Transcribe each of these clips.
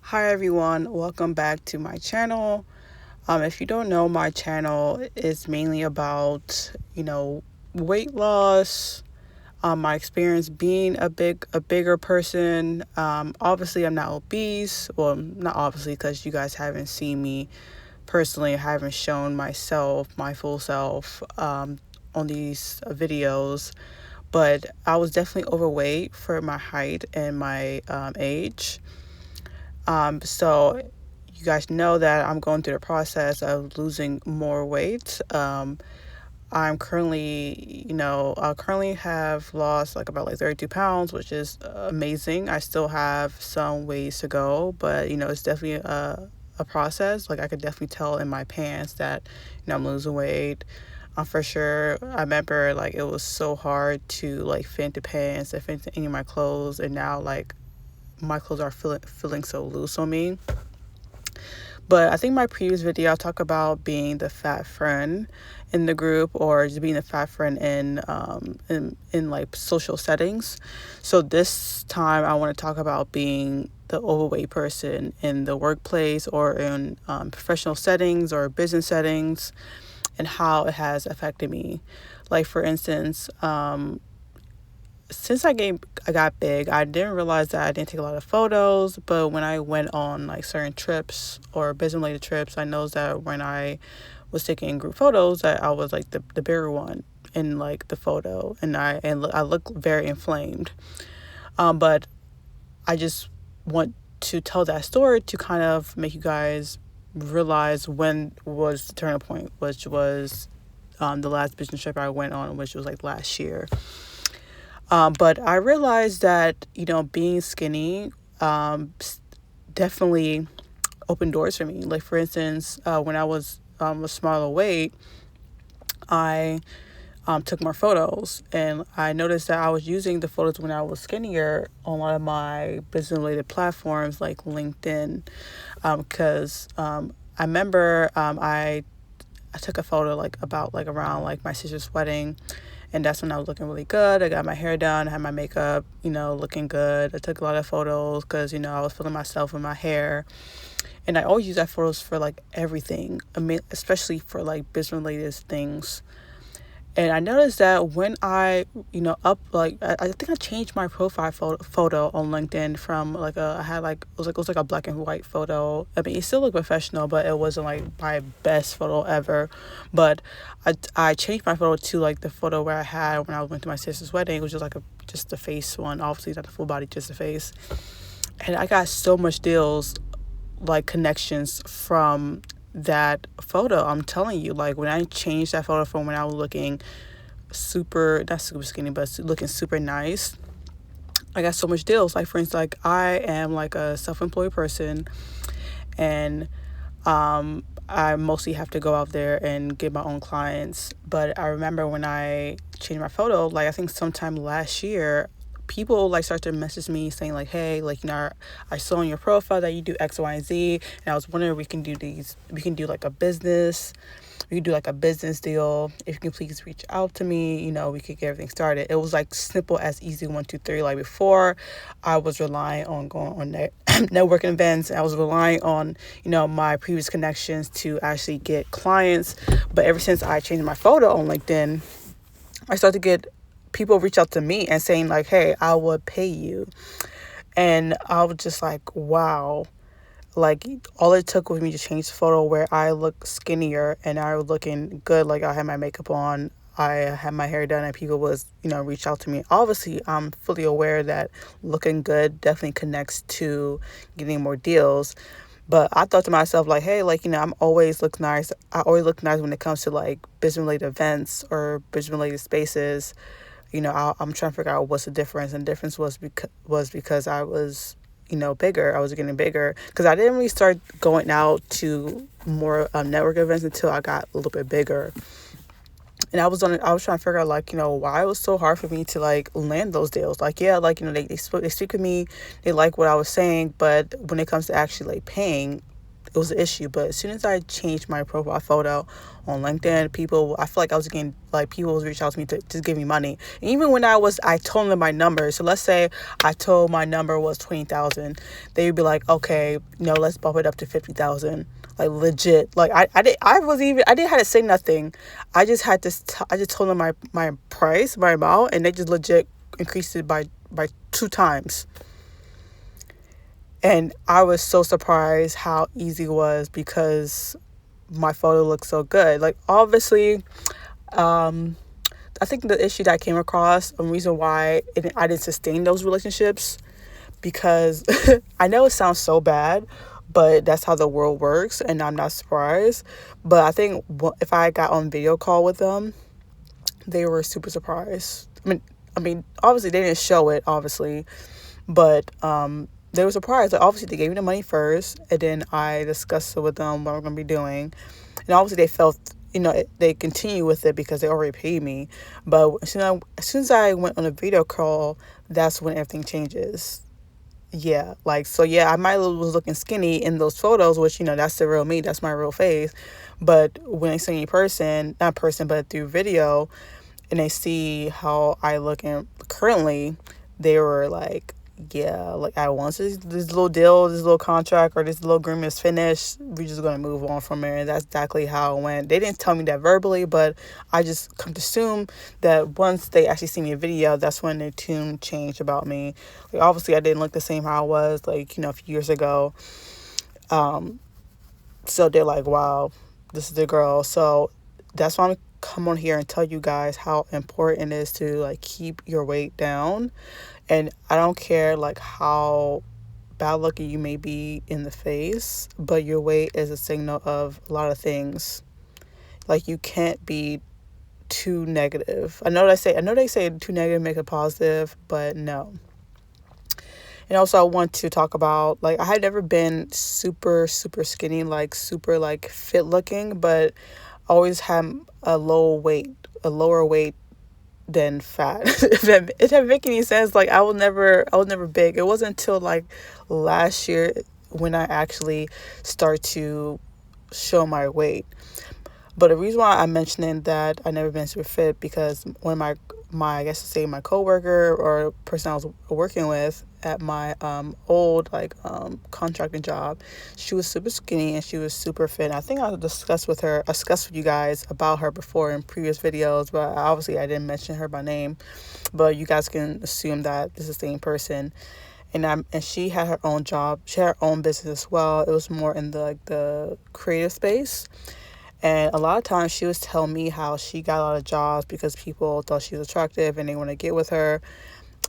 Hi everyone, welcome back to my channel. If you don't know, my channel is mainly about, weight loss, my experience being a bigger person. Obviously I'm not obese. Well, not obviously because you guys haven't seen me personally. I haven't shown myself, my full self, on these videos. But I was definitely overweight for my height and my age. So you guys know that I'm going through the process of losing more weight. I'm currently, I currently have lost like about like 32 pounds, which is amazing. I still have some ways to go, but it's definitely a process. Like I could definitely tell in my pants that, I'm losing weight. For sure. I remember like it was so hard to like fit into pants and fit into any of my clothes, and now like my clothes are feeling so loose on me. But I think my previous video I talked about being the fat friend in the group, or just being the fat friend in like social settings. So this time I want to talk about being the overweight person in the workplace or in professional settings or business settings, and how it has affected me. Like for instance, since I got big, I didn't realize that I didn't take a lot of photos. But when I went on like certain trips or business related trips, I noticed that when I was taking group photos, that I was like the bigger one in like the photo, and I look very inflamed. But I just want to tell that story to kind of make you guys realize when was the turning point, which was the last business trip I went on, which was like last year. But I realized that, being skinny definitely opened doors for me. Like, for instance, when I was a smaller weight, I took more photos. And I noticed that I was using the photos when I was skinnier on a lot of my business related platforms like LinkedIn. Because I remember I took a photo like about like around like my sister's wedding, and that's when I was looking really good. I got my hair done, I had my makeup, looking good. I took a lot of photos because I was feeling myself in my hair, and I always use that photos for like everything. I mean, especially for like business related things. And I noticed that when I, I think I changed my profile photo on LinkedIn from like I had like, it was like a black and white photo. I mean, it still looked professional, but it wasn't like my best photo ever. But I changed my photo to like the photo where I had when I went to my sister's wedding, which was like just the face one, obviously not the full body, just the face. And I got so much deals, like connections from that photo. I'm telling you, like when I changed that photo from when I was looking not super skinny, but looking super nice, I got so much deals. Like for instance, like I am like a self-employed person, and I mostly have to go out there and get my own clients. But I remember when I changed my photo, like I think sometime last year, people like start to message me saying like, hey, like I saw on your profile that you do X, Y, and Z, and I was wondering if we can do like a business. We could do like a business deal. If you can please reach out to me, we could get everything started. It was like simple as easy 1, 2, 3. Like before, I was relying on going on networking events. I was relying on, my previous connections to actually get clients. But ever since I changed my photo on LinkedIn, I started to get people reach out to me and saying like, hey, I would pay you. And I was just like, wow. Like all it took was me to change the photo where I look skinnier and I was looking good. Like I had my makeup on, I had my hair done, and people was, reach out to me. Obviously, I'm fully aware that looking good definitely connects to getting more deals. But I thought to myself, like, hey, like, I'm always look nice. I always look nice when it comes to like business related events or business related spaces. I'm trying to figure out what's the difference. And the difference was because I was, bigger. I was getting bigger because I didn't really start going out to more network events until I got a little bit bigger. And I was trying to figure out like, why it was so hard for me to like land those deals. Like, yeah, like, they speak with me, they like what I was saying, but when it comes to actually like paying, it was an issue. But as soon as I changed my profile photo on LinkedIn, I feel like I was getting, like, people was reaching out to me to just give me money. And even when I told them my number. So let's say I told my number was 20,000, they would be like, okay, no, let's bump it up to 50,000. Like, legit. Like, I didn't have to say nothing. I just had to, I just told them my price, my amount, and they just legit increased it by 2 times. And I was so surprised how easy it was because my photo looked so good. Like, obviously, I think the issue that I came across, the reason why I didn't sustain those relationships, because I know it sounds so bad, but that's how the world works, and I'm not surprised. But I think if I got on video call with them, they were super surprised. I mean, obviously they didn't show it, obviously, but they were surprised. Like, obviously they gave me the money first, and then I discussed it with them what I'm gonna be doing, and obviously they felt, they continue with it because they already paid me. But as soon as I went on a video call, that's when everything changes. Yeah, like, so yeah, I might was looking skinny in those photos, which, that's the real me, that's my real face. But when they see me not person, but through video, and they see how I look currently, they were like, yeah, like, I want this little deal, this little contract, or this little agreement is finished, we're just gonna move on from there. And that's exactly how it went. They didn't tell me that verbally, but I just come to assume that once they actually see me in video, that's when their tune changed about me. Like, obviously I didn't look the same how I was, like, a few years ago. So they're like, wow, this is the girl. So that's why I'm come on here and tell you guys how important it is to, like, keep your weight down. And I don't care, like, how bad looking you may be in the face, but your weight is a signal of a lot of things. Like, you can't be too negative. I know they say too negative make it positive, but no. And also I want to talk about, like, I had never been super, super skinny, like, super, like, fit looking, but I always had a lower weight than fat. If that make any sense. Like, I was never big. It wasn't until, like, last year when I actually start to show my weight. But the reason why I'm mentioning that I never been super fit, because one of my I guess to say my coworker or person I was working with at my old, like, contracting job, she was super skinny and she was super fit. And I think I discussed with you guys about her before in previous videos, but obviously I didn't mention her by name. But you guys can assume that this is the same person. And she had her own job. She had her own business as well. It was more in the creative space. And a lot of times she was telling me how she got a lot of jobs because people thought she was attractive and they want to get with her,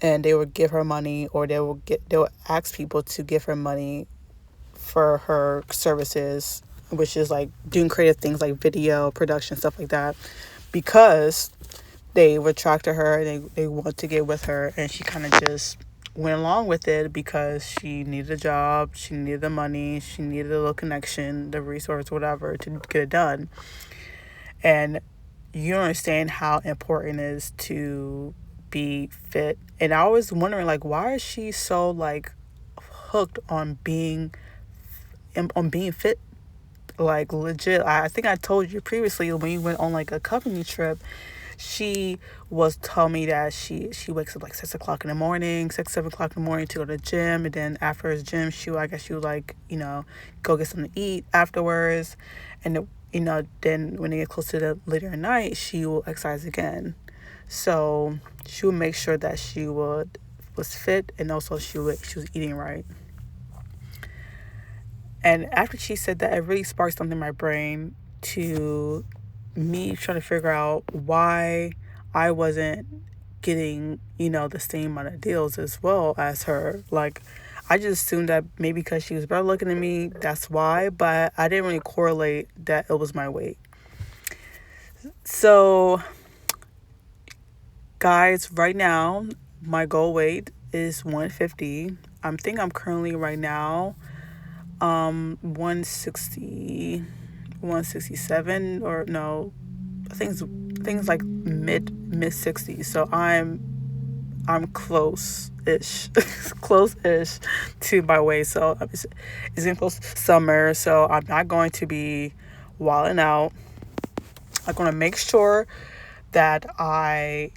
and they would give her money, or they would ask people to give her money for her services, which is like doing creative things like video production, stuff like that, because they were attracted to her and they wanted to get with her. And she kind of just went along with it because she needed a job, she needed the money, she needed a little connection, the resource, whatever, to get it done. And you understand how important it is to be fit. And I was wondering, like, why is she so, like, hooked on being fit? Like, legit. I think I told you previously when we went on, like, a company trip, she was telling me that she wakes up like 6 o'clock in the morning, 7 o'clock in the morning to go to the gym. And then after his gym, she would, like, go get something to eat afterwards. And, then when they get close to the later at night, she will exercise again. So she would make sure that she was fit, and also she was eating right. And after she said that, it really sparked something in my brain to me trying to figure out why I wasn't getting, the same amount of deals as well as her. Like, I just assumed that maybe because she was better looking than me, that's why, but I didn't really correlate that it was my weight. So, guys, right now, my goal weight is 150. I'm currently right now 160, 167, or no, I think it's like mid 60s. So I'm I'm close-ish, close-ish to my weight. So it's getting close to summer, so I'm not going to be wilding out. I'm going to make sure that I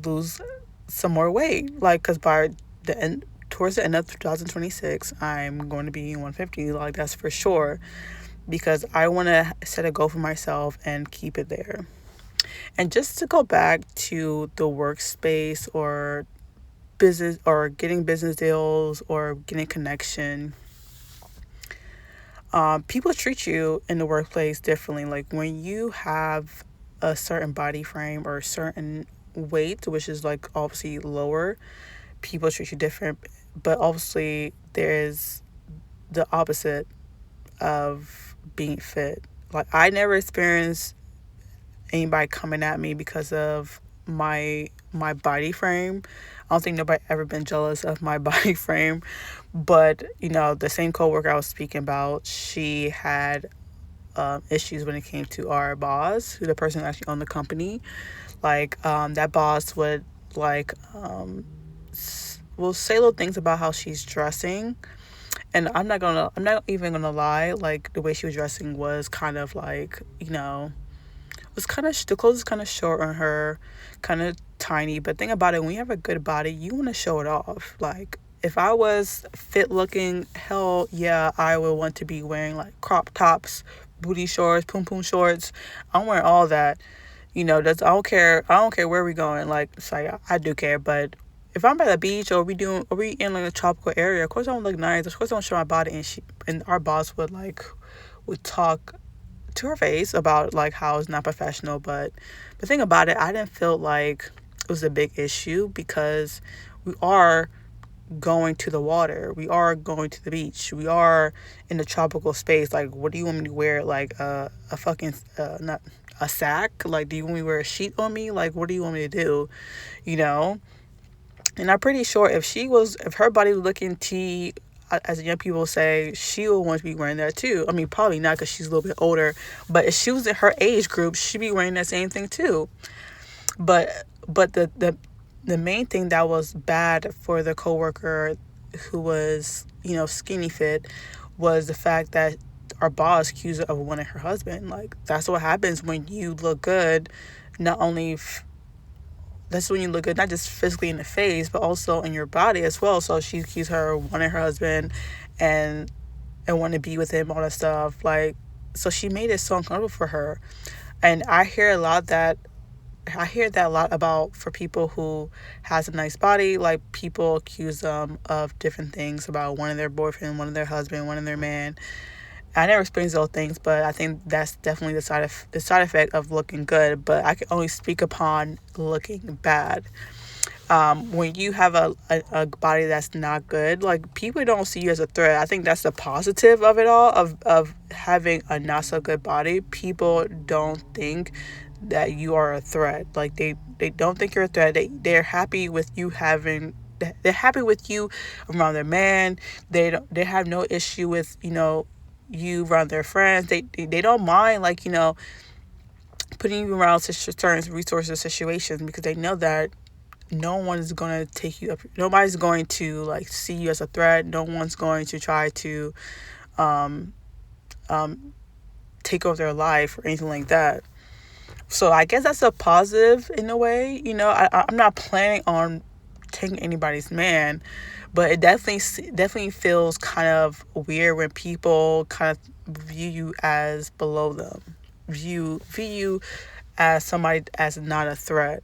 lose some more weight. Like, because by the end, towards the end of 2026, I'm going to be 150. Like, that's for sure. Because I want to set a goal for myself and keep it there. And just to go back to the workspace or business or getting business deals or getting connection, people treat you in the workplace differently. Like when you have a certain body frame or a certain weight, which is like obviously lower, people treat you different. But obviously, there's the opposite of being fit. Like I never experienced anybody coming at me because of my body frame. I don't think nobody ever been jealous of my body frame. But the same coworker I was speaking about, she had issues when it came to our boss, who the person who actually owned the company. Like that boss would like will say little things about how she's dressing, and I'm not even gonna lie. Like the way she was dressing was kind of like was kind of the clothes is kind of short on her, kind of tiny. But think about it, when you have a good body, you want to show it off. Like if I was fit looking, hell yeah, I would want to be wearing like crop tops, booty shorts, poom poom shorts. I'm wearing all that. That's I don't care where we going. Like it's like I do care, but if I'm by the beach or we in like a tropical area, of course I want to look nice. Of course I want to show my body, and our boss would talk to her face about like how it's not professional. But the thing about it, I didn't feel like it was a big issue because we are going to the water, we are going to the beach, we are in the tropical space. Like what do you want me to wear? Like a fucking not a sack? Like do you want me to wear a sheet on me? Like what do you want me to do? you know and I'm pretty sure if her body was looking T, as young people say, she would want to be wearing that too. I mean, probably not because she's a little bit older, but if she was in her age group, she'd be wearing that same thing too. But the main thing that was bad for the coworker who was skinny fit was the fact that our boss accused her of wanting her husband. Like that's what happens when you look good. Not only that's when you look good, not just physically in the face, but also in your body as well. So she accused her of wanting her husband, and want to be with him, all that stuff. Like, so she made it so uncomfortable for her. And I hear that a lot about for people who has a nice body. Like people accuse them of different things about one of their boyfriend, one of their husband, one of their man. I never experienced those things, but I think that's definitely the side effect of looking good. But I can only speak upon looking bad. When you have a body that's not good, like people don't see you as a threat. I think that's the positive of it all, of having a not so good body. People don't think that you are a threat. Like they don't think you're a threat. They're happy with you they're happy with you around their man. They have no issue with you around their friends. They don't mind like putting you around certain resources situations, because they know that no one is going to take you up. Nobody's going to like see you as a threat. No one's going to try to um, take over their life or anything like that. So I guess that's a positive in a way. I'm not planning on taking anybody's man, but it definitely feels kind of weird when people kind of view you as below them, view you as somebody as not a threat.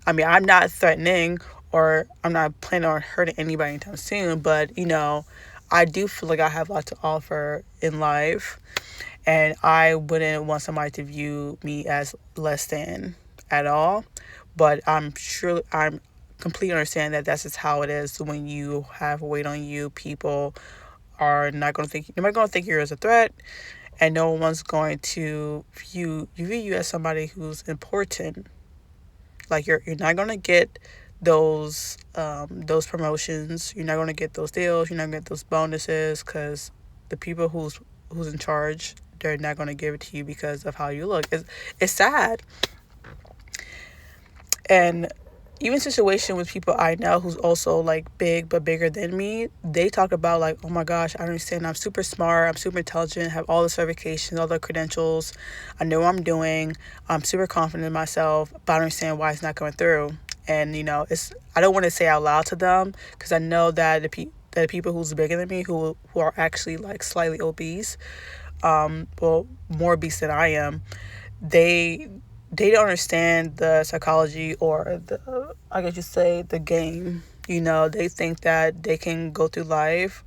I mean, I'm not threatening, or I'm not planning on hurting anybody anytime soon, but I do feel like I have a lot to offer in life, and I wouldn't want somebody to view me as less than at all. But I'm completely understand that that's just how it is when you have weight on you. People are not going to think Nobody's going to think you're as a threat, and no one's going to view you as somebody who's important. Like you're not going to get those promotions. You're not going to get those deals. You're not going to get those bonuses, because the people who's in charge, they're not going to give it to you because of how you look. It's sad. And even situation with people I know who's also like big but bigger than me, they talk about like, oh my gosh, I understand, I'm super smart, I'm super intelligent, have all the certifications, all the credentials, I know what I'm doing, I'm super confident in myself, but I don't understand why it's not going through. And it's, I don't want to say out loud to them because I know that the people who's bigger than me, who are actually like slightly obese, well, more obese than I am, they they don't understand the psychology or the, I guess you say, the game. They think that they can go through life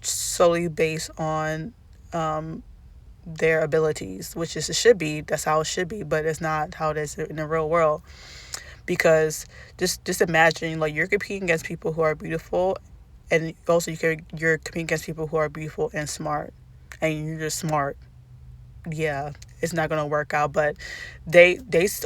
solely based on their abilities, which is, it should be, that's how it should be, but it's not how it is in the real world. Because just imagine, like, you're competing against people who are beautiful, and also you're competing against people who are beautiful and smart, and you're just smart. Yeah, it's not gonna work out. But they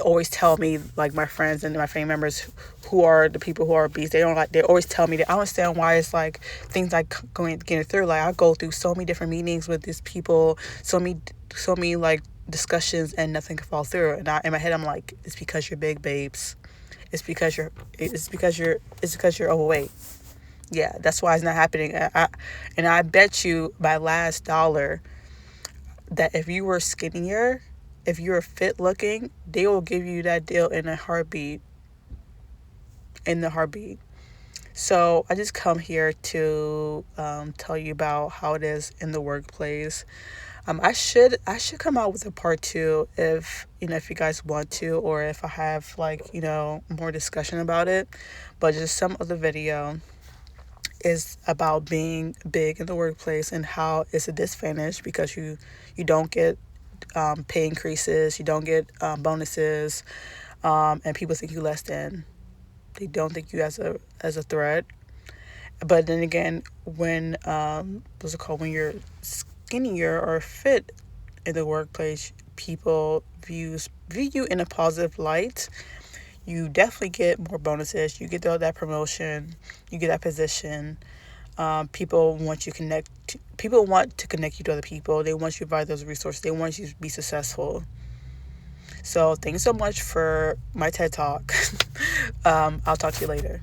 always tell me, like my friends and my family members who are the people who are obese, they don't like, they always tell me that I don't understand why it's like things like going getting through. Like, I go through so many different meetings with these people, so many like discussions, and nothing can fall through. And in my head I'm like, it's because you're big, babes. It's because you're overweight. Yeah, that's why it's not happening. And I bet you my last dollar that if you were skinnier, if you were fit looking, they will give you that deal in a heartbeat. In the heartbeat. So I just come here to tell you about how it is in the workplace. I should come out with a part two if you guys want to, or if I have like more discussion about it. But just some of the video is about being big in the workplace and how it's a disadvantage because you don't get pay increases, you don't get bonuses, and people think you less than. They don't think you as a threat. But then again, when what's it called? When you're skinnier or fit in the workplace, people view you in a positive light. You definitely get more bonuses. You get that promotion. You get that position. People want you connect. People want to connect you to other people. They want you to provide those resources. They want you to be successful. So thanks so much for my TED Talk. I'll talk to you later.